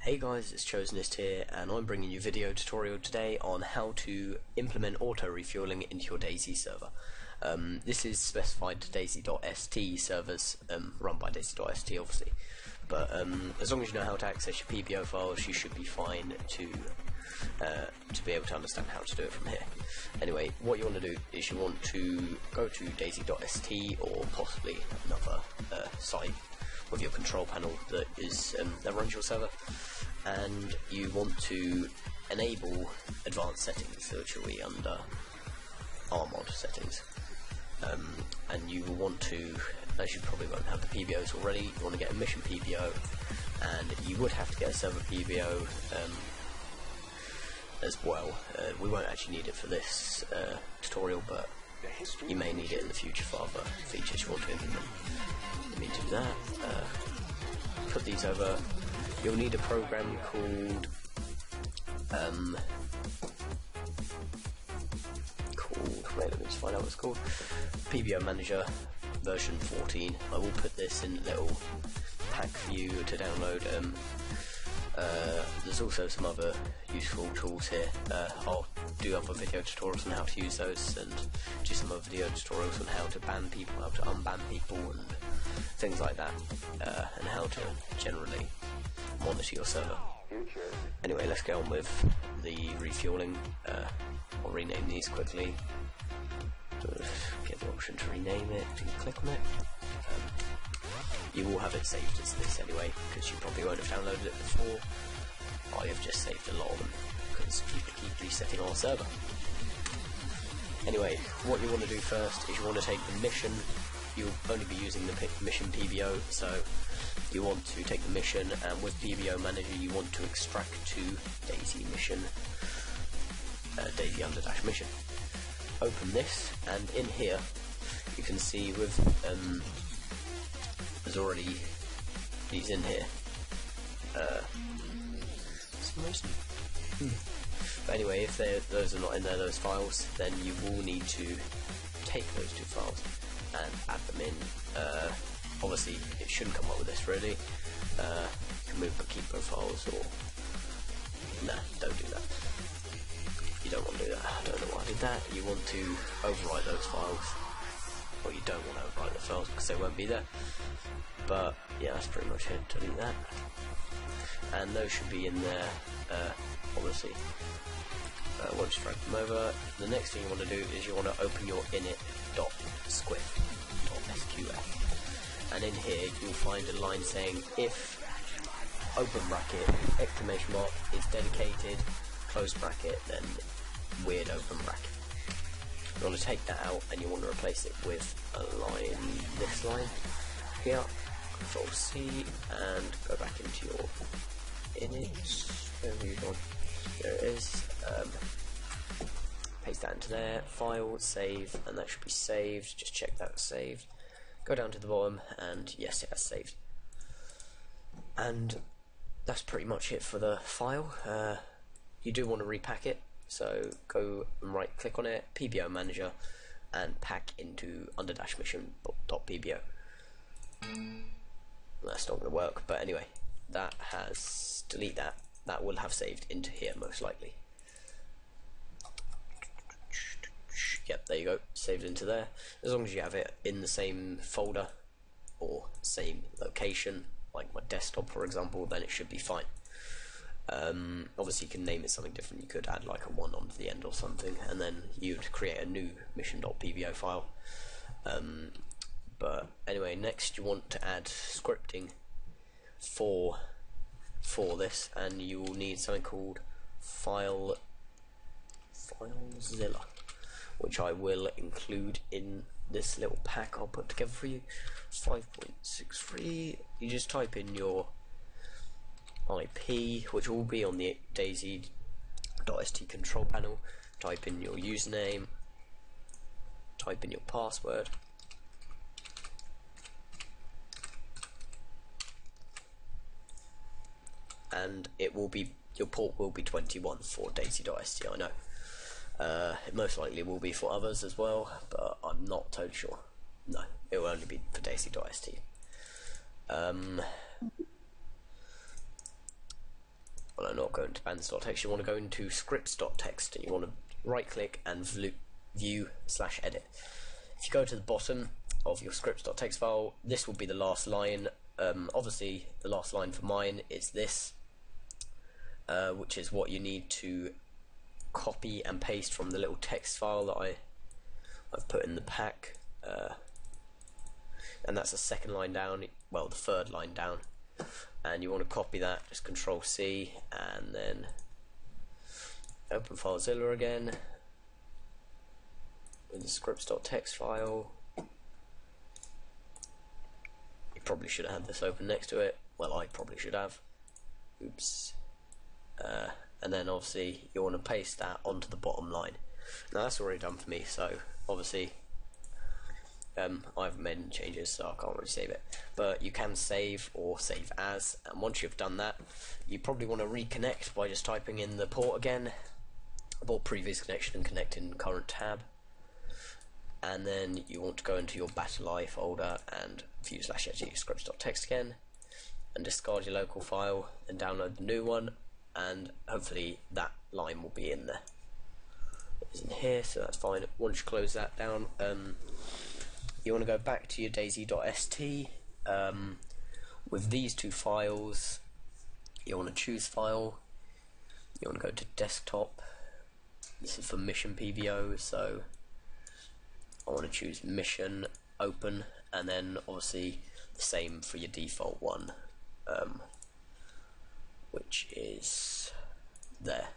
Hey guys, it's Chosenist here, and I'm bringing you a video tutorial today on how to implement auto refueling into your dayz server. This is specified to dayz.st servers, run by dayz.st obviously, but as long as you know how to access your PBO files, you should be fine to be able to understand how to do it from here. Anyway, what you want to do is you want to go to dayz.st or possibly another site with your control panel that runs your server, and you want to enable advanced settings, which will be under RMod settings, and you will want to, as you probably won't have the PBOs already, you want to get a mission PBO, and you would have to get a server PBO as well. We won't actually need it for this tutorial, but you may need it in the future for other features you want to implement. Let me do that. Put these over. You'll need a program called wait, let me just find out what it's called. PBO Manager version 14. I will put this in a little pack for you to download. There's also some other useful tools here. I'll do other video tutorials on how to use those, and do some other video tutorials on how to ban people, how to unban people, and things like that, and how to generally monitor your server. Anyway, let's get on with the refueling. I'll rename these quickly. Get the option to rename it, you can click on it. You will have it saved as this anyway, because you probably won't have downloaded it before. I have just saved a lot of them, because people keep resetting our server. Anyway, what you want to do first is you want to take the mission. You'll only be using the mission PBO, so you want to take the mission, and with PBO Manager you want to extract to dayz mission, dayz_mission. Open this, and in here you can see with there's already these in here. But anyway, if those are not in there, those files, then you will need to take those two files and add them in. Obviously, it shouldn't come up with this really. You can move bookkeeper files, or nah, don't do that. You don't want to do that. I don't know why I did that. You want to overwrite those files. Well, you don't want to overwrite the files because they won't be there. But yeah, that's pretty much it. Delete that. And those should be in there, obviously. Once you drag them over, the next thing you want to do is you want to open your init.sqf, and in here you'll find a line saying if open bracket exclamation mark is dedicated close bracket, then weird open bracket. You want to take that out and you want to replace it with a line, this line here. Control C and go back into your init. Wherever you go, there it is. Paste that into there. File, save, and that should be saved. Just check that's saved. Go down to the bottom, and yes, it has saved. And that's pretty much it for the file. You do want to repack it, so go and right click on it, PBO Manager, and pack into under-mission.pbo. That's not going to work, but anyway, that has, delete that. That will have saved into here most likely. Yep, there you go, saved into there. As long as you have it in the same folder or same location, like my desktop for example, then it should be fine. Obviously you can name it something different. You could add like a 1 onto the end or something, and then you'd create a new mission.pbo file. But anyway, next you want to add scripting for this, and you will need something called FileZilla, which I will include in this little pack I'll put together for you. 5.63. You just type in your IP, which will be on the dayz.st control panel. Type in your username, type in your password, and it will be, your port will be 21 for dayz.st, I know. It most likely will be for others as well, but I'm not totally sure. No, it will only be for dayz.st. not go into bands.txt, you want to go into Scripts.txt, and you want to right click and view/edit. If you go to the bottom of your Scripts.txt file, this will be the last line. Obviously the last line for mine is this, which is what you need to copy and paste from the little text file that I've put in the pack, and that's the second line down, well, the third line down, and you want to copy that. Just Control C and then open FileZilla again with the Scripts.txt file. You probably should have had this open next to it. Well, I probably should have. Oops. And then obviously you want to paste that onto the bottom line. Now that's already done for me, so obviously I haven't made any changes, so I can't really save it. But you can save or save as, and once you've done that, you probably want to reconnect by just typing in the port again, abort previous connection and connect in current tab. And then you want to go into your BatterLi folder and view/edit Scripts.txt again, and discard your local file and download the new one, and hopefully that line will be in there. It's in here, so that's fine. Once you close that down, you want to go back to your dayz.st. With these two files, you want to choose file, you want to go to desktop. This is for mission PVO, so I want to choose mission, open, and then obviously the same for your default one, which is there.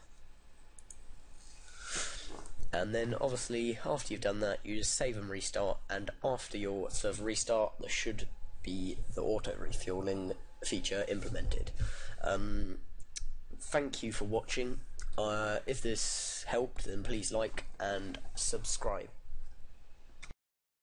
And then obviously after you've done that, you just save and restart, and after your server restart there should be the auto refueling feature implemented. Thank you for watching. If this helped, then please like and subscribe.